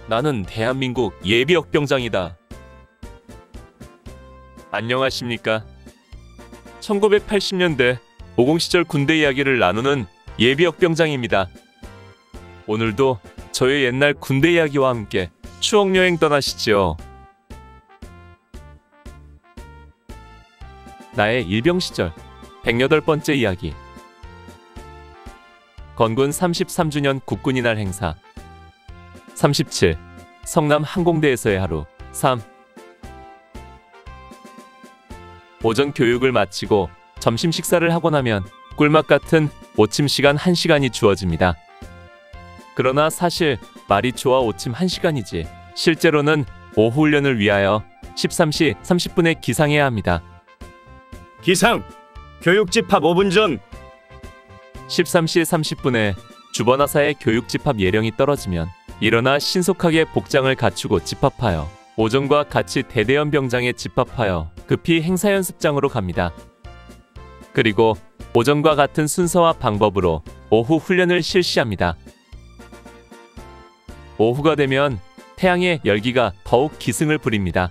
나는 대한민국 예비역병장이다. 안녕하십니까? 1980년대 50 시절 군대 이야기를 나누는 예비역병장입니다. 오늘도 저의 옛날 군대 이야기와 함께 추억여행 떠나시죠. 나의 일병 시절 108번째 이야기. 건군 33주년 국군이날 행사. 37. 성남 항공대에서의 하루. 3. 오전 교육을 마치고 점심 식사를 하고 나면 꿀맛 같은 오침 시간 1시간이 주어집니다. 그러나 사실 말이 좋아 오침 1시간이지 실제로는 오후 훈련을 위하여 13시 30분에 기상해야 합니다. 기상! 교육 집합 5분 전! 13시 30분에 주번하사의 교육 집합 예령이 떨어지면 일어나 신속하게 복장을 갖추고 집합하여 오전과 같이 대대원 병장에 집합하여 급히 행사연습장으로 갑니다. 그리고 오전과 같은 순서와 방법으로 오후 훈련을 실시합니다. 오후가 되면 태양의 열기가 더욱 기승을 부립니다.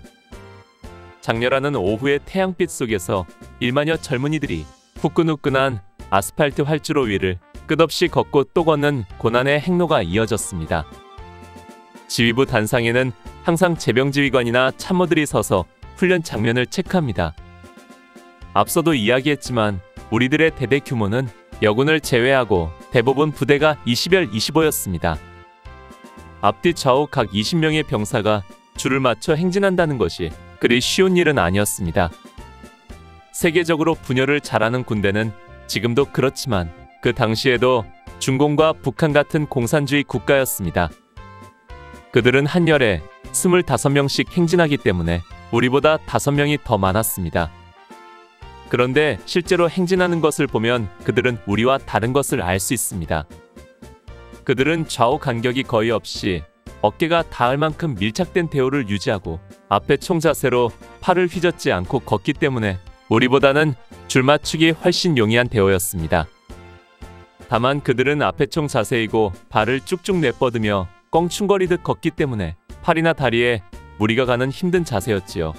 장렬하는 오후의 태양빛 속에서 1만여 젊은이들이 후끈후끈한 아스팔트 활주로 위를 끝없이 걷고 또 걷는 고난의 행로가 이어졌습니다. 지휘부 단상에는 항상 제병지휘관이나 참모들이 서서 훈련 장면을 체크합니다. 앞서도 이야기했지만 우리들의 대대 규모는 여군을 제외하고 대부분 부대가 20열 25였습니다. 앞뒤 좌우 각 20명의 병사가 줄을 맞춰 행진한다는 것이 그리 쉬운 일은 아니었습니다. 세계적으로 분열을 잘하는 군대는 지금도 그렇지만 그 당시에도 중공과 북한 같은 공산주의 국가였습니다. 그들은 한 열에 25명씩 행진하기 때문에 우리보다 5명이 더 많았습니다. 그런데 실제로 행진하는 것을 보면 그들은 우리와 다른 것을 알 수 있습니다. 그들은 좌우 간격이 거의 없이 어깨가 닿을 만큼 밀착된 대우를 유지하고 앞에 총 자세로 팔을 휘젓지 않고 걷기 때문에 우리보다는 줄 맞추기 훨씬 용이한 대우였습니다. 다만 그들은 앞에 총 자세이고 발을 쭉쭉 내뻗으며 껑충거리듯 걷기 때문에 팔이나 다리에 무리가 가는 힘든 자세였지요.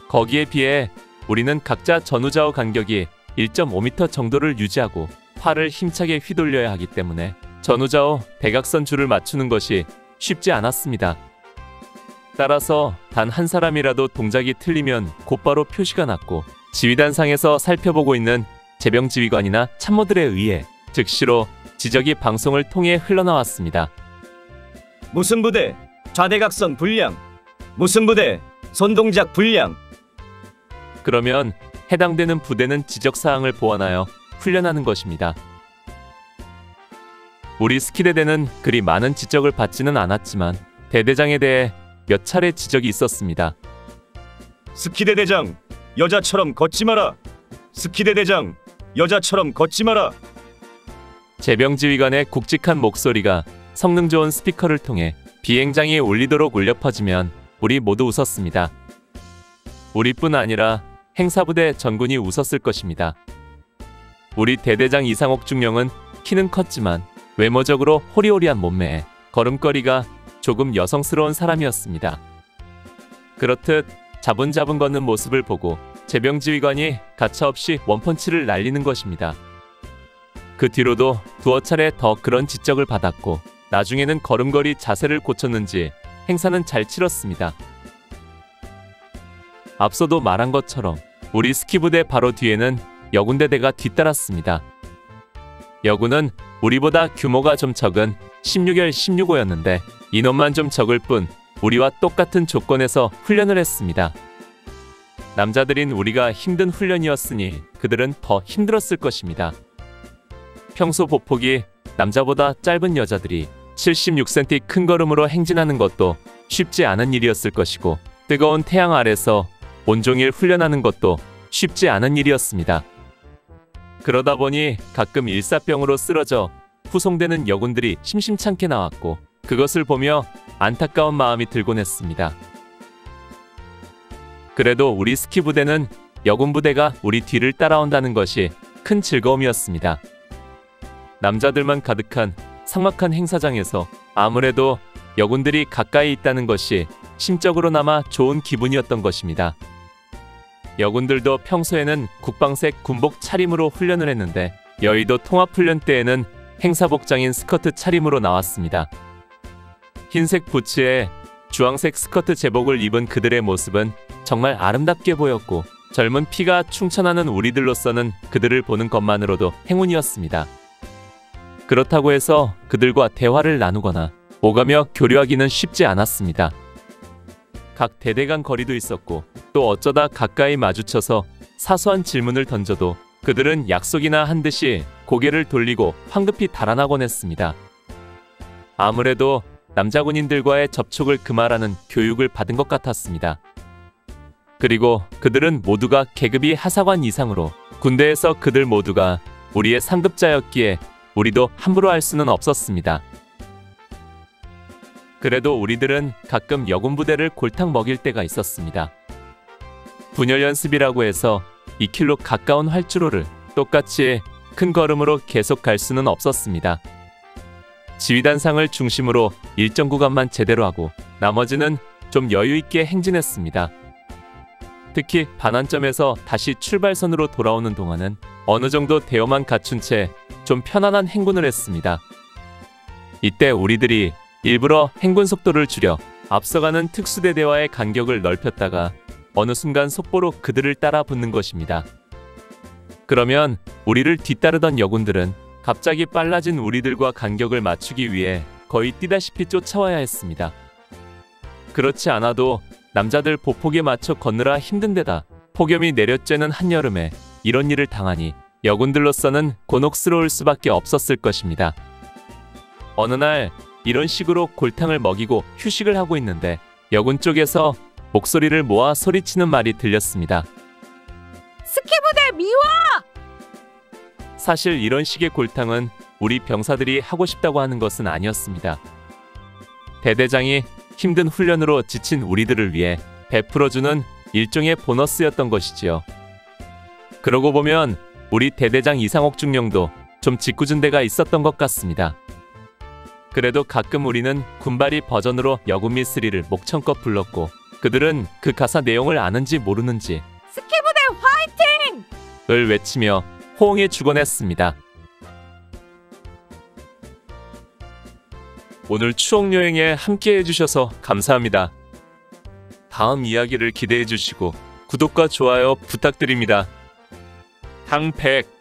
거기에 비해 우리는 각자 전후좌우 간격이 1.5m 정도를 유지하고 팔을 힘차게 휘돌려야 하기 때문에 전후좌우 대각선 줄을 맞추는 것이 쉽지 않았습니다. 따라서 단 한 사람이라도 동작이 틀리면 곧바로 표시가 났고 지휘단상에서 살펴보고 있는 제병지휘관이나 참모들에 의해 즉시로 지적이 방송을 통해 흘러나왔습니다. 무슨 부대 좌대각선 불량, 무슨 부대 손동작 불량. 그러면 해당되는 부대는 지적사항을 보완하여 훈련하는 것입니다. 우리 스키대대는 그리 많은 지적을 받지는 않았지만 대대장에 대해 몇 차례 지적이 있었습니다. 스키대 대장, 여자처럼 걷지 마라. 스키대 대장, 여자처럼 걷지 마라. 제병지휘관의 굵직한 목소리가 성능 좋은 스피커를 통해 비행장에 울리도록 울려 퍼지면 우리 모두 웃었습니다. 우리뿐 아니라 행사부대 전군이 웃었을 것입니다. 우리 대대장 이상옥 중령은 키는 컸지만 외모적으로 호리호리한 몸매에 걸음걸이가 조금 여성스러운 사람이었습니다. 그렇듯 자분자분 걷는 모습을 보고 제병지휘관이 가차없이 원펀치를 날리는 것입니다. 그 뒤로도 두어 차례 더 그런 지적을 받았고 나중에는 걸음걸이 자세를 고쳤는지 행사는 잘 치렀습니다. 앞서도 말한 것처럼 우리 스키부대 바로 뒤에는 여군대대가 뒤따랐습니다. 여군은 우리보다 규모가 좀 적은 16열 16호였는데 인원만 좀 적을 뿐 우리와 똑같은 조건에서 훈련을 했습니다. 남자들인 우리가 힘든 훈련이었으니 그들은 더 힘들었을 것입니다. 평소 보폭이 남자보다 짧은 여자들이 76cm 큰 걸음으로 행진하는 것도 쉽지 않은 일이었을 것이고 뜨거운 태양 아래서 온종일 훈련하는 것도 쉽지 않은 일이었습니다. 그러다 보니 가끔 일사병으로 쓰러져 후송되는 여군들이 심심찮게 나왔고 그것을 보며 안타까운 마음이 들곤 했습니다. 그래도 우리 스키 부대는 여군 부대가 우리 뒤를 따라온다는 것이 큰 즐거움이었습니다. 남자들만 가득한 삭막한 행사장에서 아무래도 여군들이 가까이 있다는 것이 심적으로나마 좋은 기분이었던 것입니다. 여군들도 평소에는 국방색 군복 차림으로 훈련을 했는데 여의도 통합훈련 때에는 행사복장인 스커트 차림으로 나왔습니다. 흰색 부츠에 주황색 스커트 제복을 입은 그들의 모습은 정말 아름답게 보였고 젊은 피가 충천하는 우리들로서는 그들을 보는 것만으로도 행운이었습니다. 그렇다고 해서 그들과 대화를 나누거나 오가며 교류하기는 쉽지 않았습니다. 각 대대 간 거리도 있었고 또 어쩌다 가까이 마주쳐서 사소한 질문을 던져도 그들은 약속이나 한 듯이 고개를 돌리고 황급히 달아나곤 했습니다. 아무래도 남자 군인들과의 접촉을 금하라는 교육을 받은 것 같았습니다. 그리고 그들은 모두가 계급이 하사관 이상으로 군대에서 그들 모두가 우리의 상급자였기에 우리도 함부로 할 수는 없었습니다. 그래도 우리들은 가끔 여군 부대를 골탕 먹일 때가 있었습니다. 분열 연습이라고 해서 2km 가까운 활주로를 똑같이 큰 걸음으로 계속 갈 수는 없었습니다. 지휘단상을 중심으로 일정 구간만 제대로 하고 나머지는 좀 여유 있게 행진했습니다. 특히 반환점에서 다시 출발선으로 돌아오는 동안은 어느 정도 대여만 갖춘 채 좀 편안한 행군을 했습니다. 이때 우리들이 일부러 행군 속도를 줄여 앞서가는 특수대대와의 간격을 넓혔다가 어느 순간 속보로 그들을 따라 붙는 것입니다. 그러면 우리를 뒤따르던 여군들은 갑자기 빨라진 우리들과 간격을 맞추기 위해 거의 뛰다시피 쫓아와야 했습니다. 그렇지 않아도 남자들 보폭에 맞춰 걷느라 힘든 데다 폭염이 내려쬐는 한여름에 이런 일을 당하니 여군들로서는 곤혹스러울 수밖에 없었을 것입니다. 어느 날 이런 식으로 골탕을 먹이고 휴식을 하고 있는데 여군 쪽에서 목소리를 모아 소리치는 말이 들렸습니다. 스키부대 미워! 사실 이런 식의 골탕은 우리 병사들이 하고 싶다고 하는 것은 아니었습니다. 대대장이 힘든 훈련으로 지친 우리들을 위해 베풀어주는 일종의 보너스였던 것이지요. 그러고 보면 우리 대대장 이상옥 중령도 좀 짓궂은 데가 있었던 것 같습니다. 그래도 가끔 우리는 군발이 버전으로 여군 미쓰리를 목청껏 불렀고 그들은 그 가사 내용을 아는지 모르는지 스키부대 화이팅! 을 외치며 호응해 주곤 했습니다. 오늘 추억여행에 함께 해주셔서 감사합니다. 다음 이야기를 기대해 주시고 구독과 좋아요 부탁드립니다. 당백